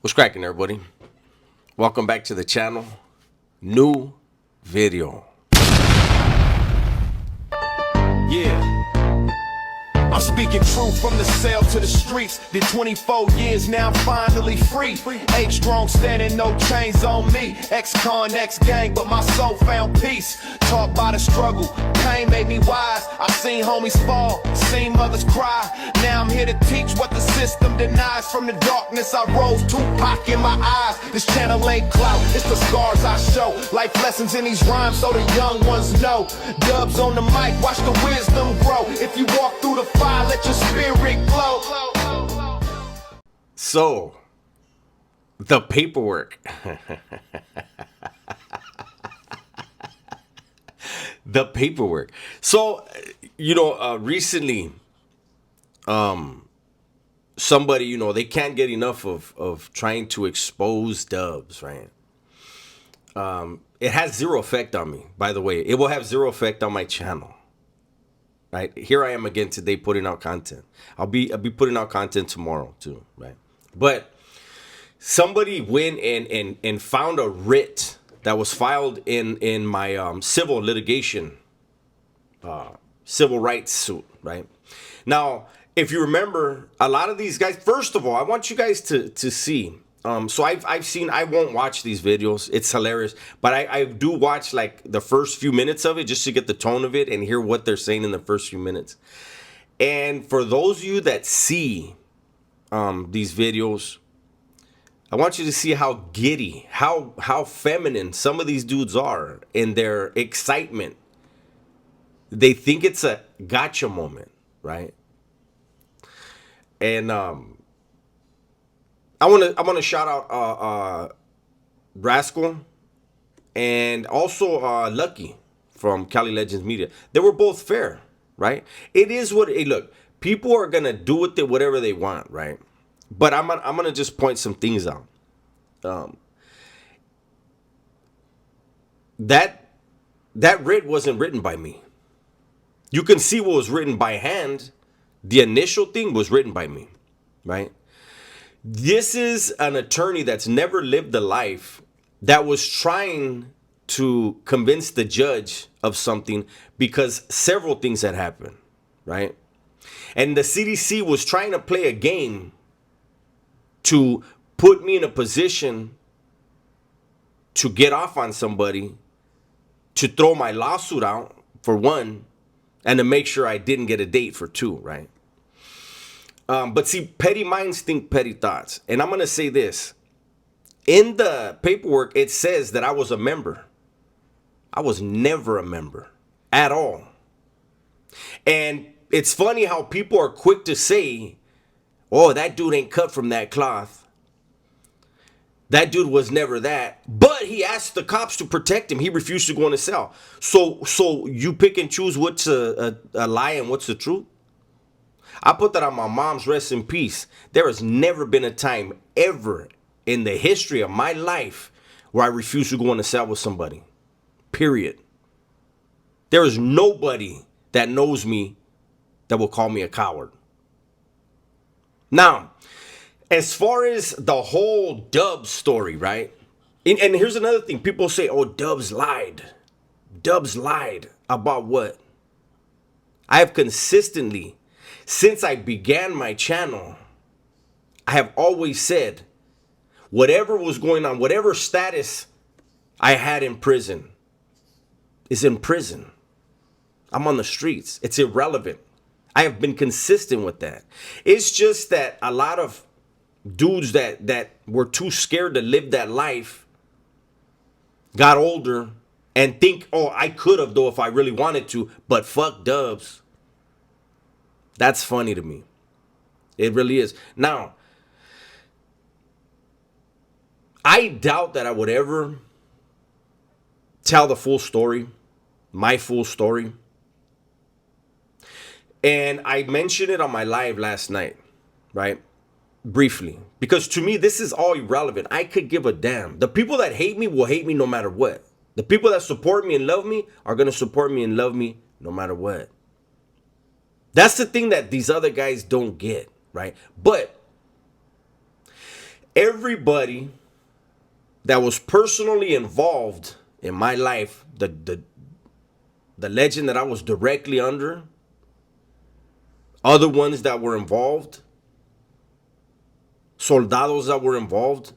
What's cracking, everybody? Welcome back to the channel. New video. Yeah. I'm speaking truth from the cell to the streets. Did 24 years, now I'm finally free. H strong standing, no chains on me. Ex-con, ex-gang, but my soul found peace. Taught by the struggle, pain made me wise. I seen homies fall, seen mothers cry. Now I'm here to teach what the system denies. From the darkness I rose, Tupac in my eyes. This channel ain't clout, it's the scars I show. Life lessons in these rhymes so the young ones know. Dubs on the mic, watch the wisdom grow. If you walk through the fire, let your spirit glow. So, the paperwork. The paperwork. So, recently, somebody, they can't get enough of trying to expose dubs, right? It has zero effect on me, by the way. It will have zero effect on my channel. Right, here I am again today putting out content. I'll be putting out content tomorrow too, right? But somebody went and found a writ that was filed in my civil litigation, civil rights suit, right? Now, if you remember, a lot of these guys. First of all, I want you guys to see. So I've seen. I won't watch these videos. It's hilarious, but I do watch like the first few minutes of it just to get the tone of it and hear what they're saying in the first few minutes. And for those of you that see these videos, I want you to see how giddy, how feminine some of these dudes are in their excitement. They think it's a gotcha moment, right? And I want to shout out Rascal and also Lucky from Cali Legends Media. They were both fair, right? It is what. Hey, look, people are gonna do with it whatever they want, right? But I'm gonna just point some things out. That writ wasn't written by me. You can see what was written by hand. The initial thing was written by me, right? This is an attorney that's never lived a life that was trying to convince the judge of something because several things had happened, right? And the CDC was trying to play a game to put me in a position to get off on somebody, to throw my lawsuit out, for one, and to make sure I didn't get a date, for two, right? But see, petty minds think petty thoughts. And I'm going to say this. In the paperwork, it says that I was a member. I was never a member at all. And it's funny how people are quick to say, oh, that dude ain't cut from that cloth. That dude was never that. But he asked the cops to protect him. He refused to go in a cell. So you pick and choose what's a lie and what's the truth? I put that on my mom's rest in peace. There has never been a time ever in the history of my life where I refused to go in a cell with somebody. Period. There is nobody that knows me that will call me a coward. Now, as far as the whole Dubs story, right? And here's another thing. People say, oh, Dubs lied. Dubs lied. About what? I have consistently, since I began my channel, I have always said whatever was going on, whatever status I had in prison is in prison. I'm on the streets. It's irrelevant. I have been consistent with that. It's just that a lot of dudes that were too scared to live that life got older and think, oh, I could have though if I really wanted to, but fuck Dubs. That's funny to me. It really is. Now, I doubt that I would ever tell the full story, my full story. And I mentioned it on my live last night, right? Briefly. Because to me, this is all irrelevant. I could give a damn. The people that hate me will hate me no matter what. The people that support me and love me are going to support me and love me no matter what. That's the thing that these other guys don't get, right? But Everybody that was personally involved in my life, the legend that I was directly under, other ones that were involved, soldados that were involved,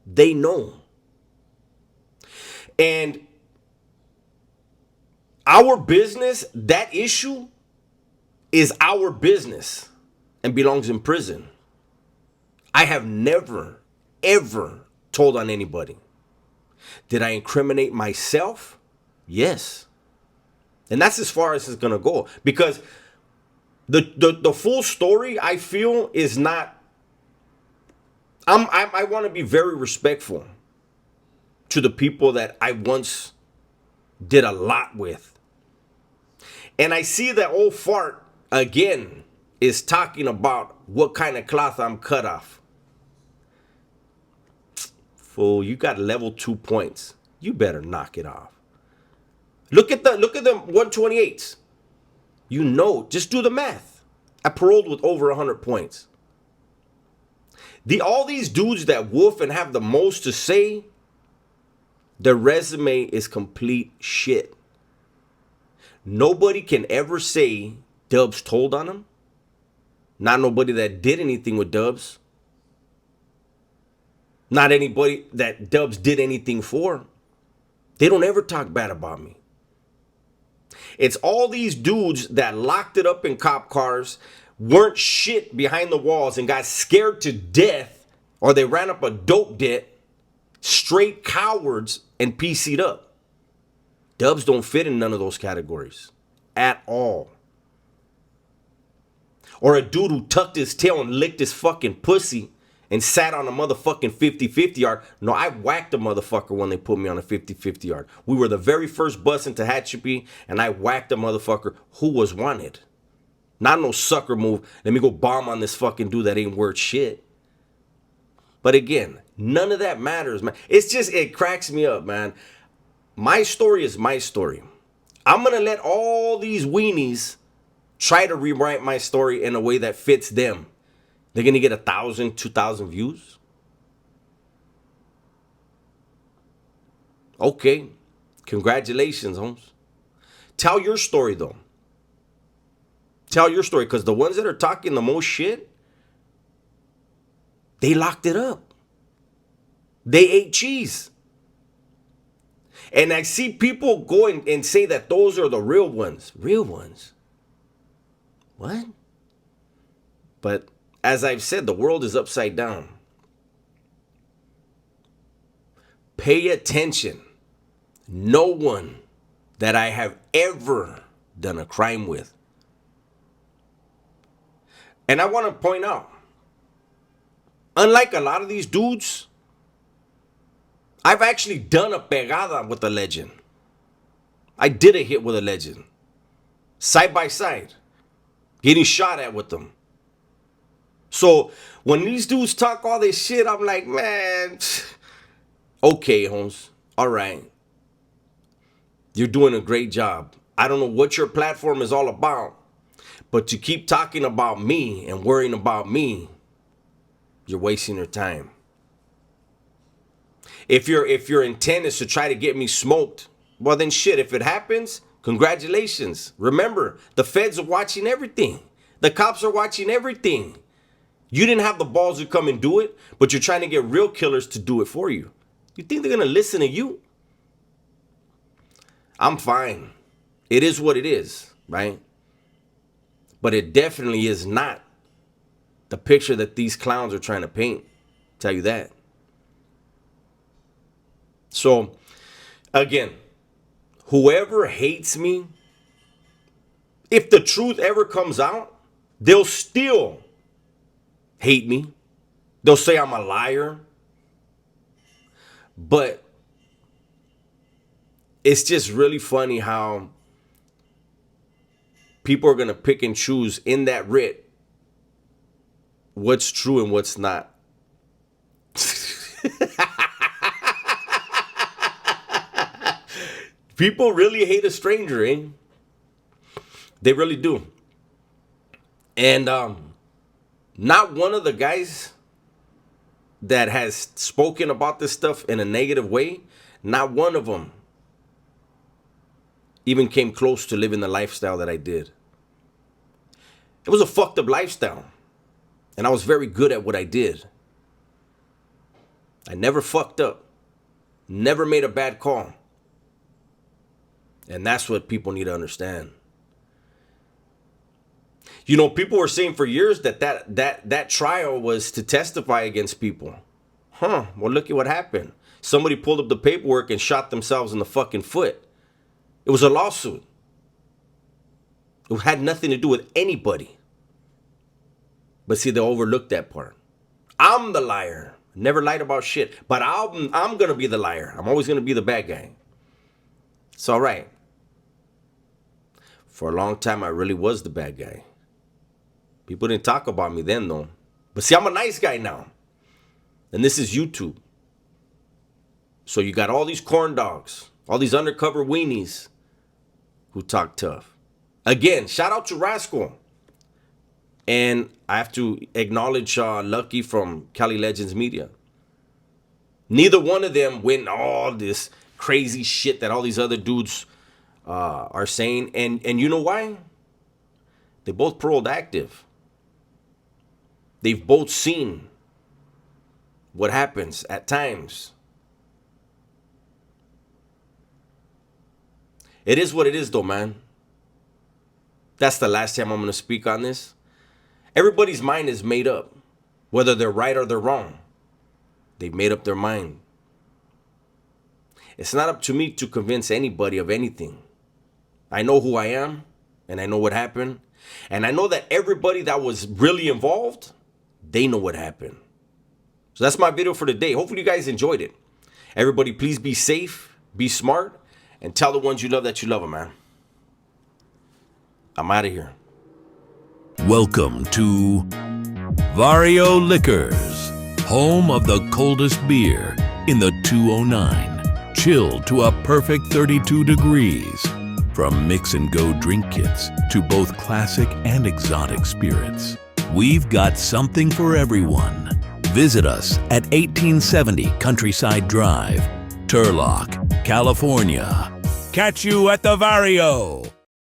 they know. And our business, that issue is our business and belongs in prison. I have never, ever told on anybody. Did I incriminate myself? Yes. And that's as far as it's going to go. Because the full story, I feel, is not... I want to be very respectful to the people that I once did a lot with. And I see that old fart, again, is talking about what kind of cloth I'm cut off. Fool, you got level 2 points. You better knock it off. Look at the 128s. You know, just do the math. I paroled with over 100 points. All these dudes that woof and have the most to say, their resume is complete shit. Nobody can ever say Dubs told on them. Not nobody that did anything with Dubs. Not anybody that Dubs did anything for. They don't ever talk bad about me. It's all these dudes that locked it up in cop cars, weren't shit behind the walls, and got scared to death, or they ran up a dope debt, straight cowards, and PC'd up. Dubs don't fit in none of those categories at all. Or a dude who tucked his tail and licked his fucking pussy and sat on a motherfucking 50-50 yard. No, I whacked a motherfucker when they put me on a 50-50 yard. We were the very first bus into Hatshepsut, and I whacked a motherfucker who was wanted. Not no sucker move. Let me go bomb on this fucking dude that ain't worth shit. But again, none of that matters, man. It's just, it cracks me up, man. My story is my story. I'm going to let all these weenies try to rewrite my story in a way that fits them. They're going to get 1,000, 2,000 views. Okay. Congratulations, Holmes. Tell your story, though. Tell your story, because the ones that are talking the most shit, they locked it up. They ate cheese. And I see people go and say that those are the real ones. Real ones? What? But as I've said, the world is upside down. Pay attention. No one that I have ever done a crime with. And I want to point out, unlike a lot of these dudes, I've actually done a pegada with a legend. I did a hit with a legend. Side by side. Getting shot at with them. So when these dudes talk all this shit, I'm like, man, okay, Holmes. All right. You're doing a great job. I don't know what your platform is all about, but to keep talking about me and worrying about me, you're wasting your time. If your intent is to try to get me smoked, well then shit, if it happens, congratulations. Remember, the feds are watching everything. The cops are watching everything. You didn't have the balls to come and do it, but you're trying to get real killers to do it for you. You think they're going to listen to you? I'm fine. It is what it is, right? But it definitely is not the picture that these clowns are trying to paint. Tell you that. So, again, whoever hates me, if the truth ever comes out, they'll still hate me. They'll say I'm a liar. But it's just really funny how people are going to pick and choose in that writ what's true and what's not. People really hate a stranger, eh? They really do. And not one of the guys that has spoken about this stuff in a negative way, not one of them even came close to living the lifestyle that I did. It was a fucked up lifestyle. And I was very good at what I did. I never fucked up. Never made a bad call. And that's what people need to understand. You know, people were saying for years that trial was to testify against people. Well, look at what happened. Somebody pulled up the paperwork and shot themselves in the fucking foot. It was a lawsuit. It had nothing to do with anybody. But see, they overlooked that part. I'm the liar. Never lied about shit. But I'm going to be the liar. I'm always going to be the bad guy. It's all right. For a long time, I really was the bad guy. People didn't talk about me then, though. But see, I'm a nice guy now. And this is YouTube. So you got all these corn dogs, all these undercover weenies who talk tough. Again, shout out to Rascal. And I have to acknowledge Lucky from Cali Legends Media. Neither one of them went all this crazy shit that all these other dudes are saying. And you know why? They both paroled active. They've both seen what happens at times. It is what it is, though, man. That's the last time I'm going to speak on this. Everybody's mind is made up, whether they're right or they're wrong. They've made up their mind. It's not up to me to convince anybody of anything. I know who I am, and I know what happened. And I know that everybody that was really involved, they know what happened. So that's my video for today. Hopefully you guys enjoyed it. Everybody, please be safe, be smart, and tell the ones you love that you love them, man. I'm out of here. Welcome to Vario Liquors, home of the coldest beer in the 209, chilled to a perfect 32 degrees. From mix and go drink kits to both classic and exotic spirits, we've got something for everyone. Visit us at 1870 Countryside Drive, Turlock, California. Catch you at the Vario.